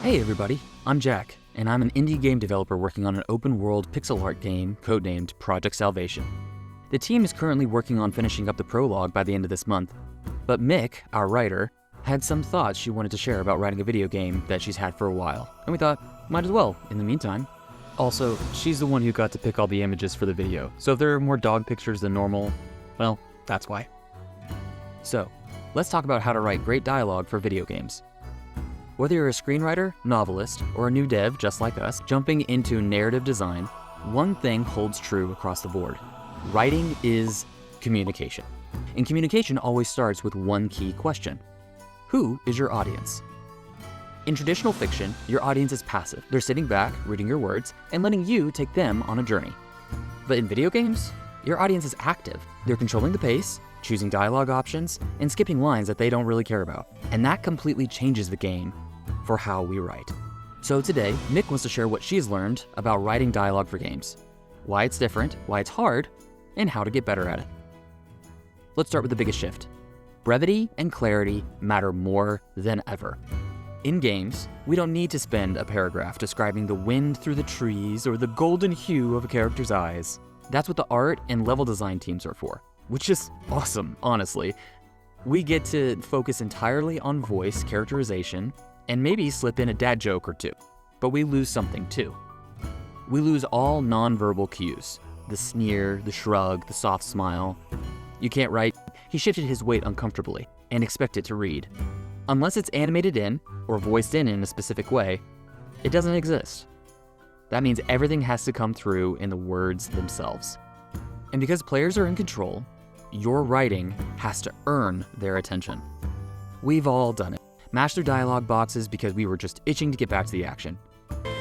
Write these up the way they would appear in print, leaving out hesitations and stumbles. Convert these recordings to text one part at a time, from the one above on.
Hey everybody, I'm Jack, and I'm an indie game developer working on an open-world pixel art game codenamed Project Salvation. The team is currently working on finishing up the prologue by the end of this month, but Mick, our writer, had some thoughts she wanted to share about writing a video game that she's had for a while, and we thought, might as well, in the meantime. Also, she's the one who got to pick all the images for the video, so if there are more dog pictures than normal, well, that's why. So, let's talk about how to write great dialogue for video games. Whether you're a screenwriter, novelist, or a new dev just like us, jumping into narrative design, one thing holds true across the board. Writing is communication. And communication always starts with one key question. Who is your audience? In traditional fiction, your audience is passive. They're sitting back, reading your words, and letting you take them on a journey. But in video games, your audience is active. They're controlling the pace, choosing dialogue options, and skipping lines that they don't really care about. And that completely changes the game for how we write. So today, Mick wants to share what she's learned about writing dialogue for games, why it's different, why it's hard, and how to get better at it. Let's start with the biggest shift. Brevity and clarity matter more than ever. In games, we don't need to spend a paragraph describing the wind through the trees or the golden hue of a character's eyes. That's what the art and level design teams are for, which is awesome, honestly. We get to focus entirely on voice characterization and maybe slip in a dad joke or two, but we lose something too. We lose all non-verbal cues, the sneer, the shrug, the soft smile. You can't write, "He shifted his weight uncomfortably," and expect it to read. Unless it's animated in or voiced in a specific way, it doesn't exist. That means everything has to come through in the words themselves. And because players are in control, your writing has to earn their attention. We've all done it. Mashed through dialogue boxes because we were just itching to get back to the action.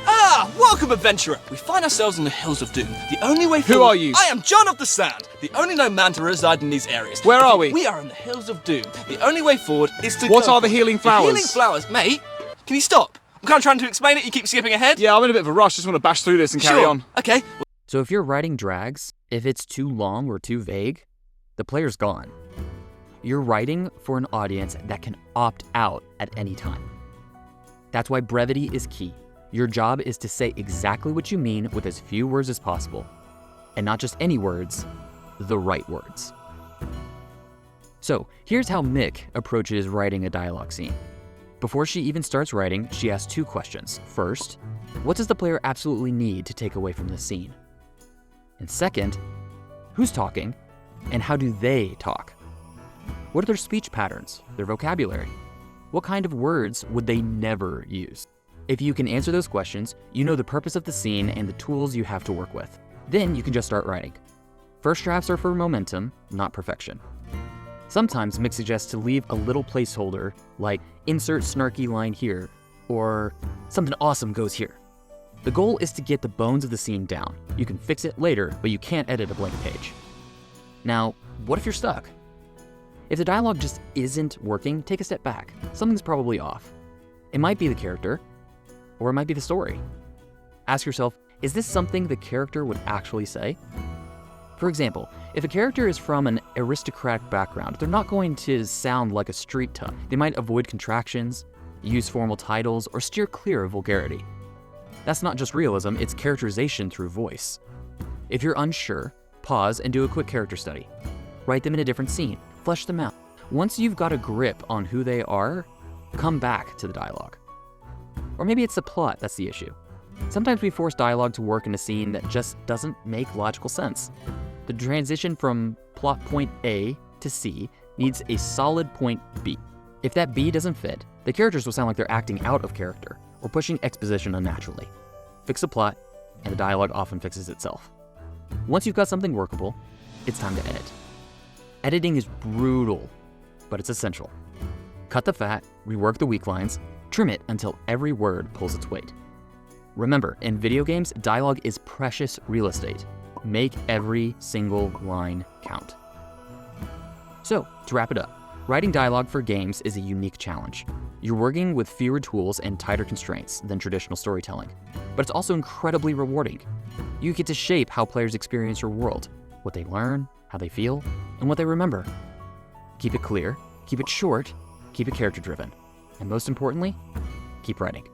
Ah! Welcome, adventurer! We find ourselves in the Hills of Doom. The only way forward— Who are you? I am John of the Sand, the only known man to reside in these areas. Where are we? We are in the Hills of Doom. The only way forward is to What go are the healing flowers? The healing flowers? Mate, can you stop? I'm kind of trying to explain it, you keep skipping ahead. Yeah, I'm in a bit of a rush, just want to bash through this and carry Sure. on. Okay. So if your writing drags, if it's too long or too vague, the player's gone. You're writing for an audience that can opt out at any time. That's why brevity is key. Your job is to say exactly what you mean with as few words as possible. And not just any words, the right words. So here's how Mick approaches writing a dialogue scene. Before she even starts writing, she asks two questions. First, what does the player absolutely need to take away from this scene? And second, who's talking and how do they talk? What are their speech patterns, their vocabulary? What kind of words would they never use? If you can answer those questions, you know the purpose of the scene and the tools you have to work with. Then you can just start writing. First drafts are for momentum, not perfection. Sometimes Mick suggests to leave a little placeholder, like insert snarky line here, or something awesome goes here. The goal is to get the bones of the scene down. You can fix it later, but you can't edit a blank page. Now, what if you're stuck? If the dialogue just isn't working, take a step back. Something's probably off. It might be the character, or it might be the story. Ask yourself, is this something the character would actually say? For example, if a character is from an aristocratic background, they're not going to sound like a street tongue. They might avoid contractions, use formal titles, or steer clear of vulgarity. That's not just realism, it's characterization through voice. If you're unsure, pause and do a quick character study. Write them in a different scene, flesh them out. Once you've got a grip on who they are, come back to the dialogue. Or maybe it's the plot that's the issue. Sometimes we force dialogue to work in a scene that just doesn't make logical sense. The transition from plot point A to C needs a solid point B. If that B doesn't fit, the characters will sound like they're acting out of character or pushing exposition unnaturally. Fix the plot, and the dialogue often fixes itself. Once you've got something workable, it's time to edit. Editing is brutal, but it's essential. Cut the fat, rework the weak lines, trim it until every word pulls its weight. Remember, in video games, dialogue is precious real estate. Make every single line count. So, to wrap it up, writing dialogue for games is a unique challenge. You're working with fewer tools and tighter constraints than traditional storytelling, but it's also incredibly rewarding. You get to shape how players experience your world, what they learn, how they feel, and what they remember. Keep it clear, keep it short, keep it character-driven, and most importantly, keep writing.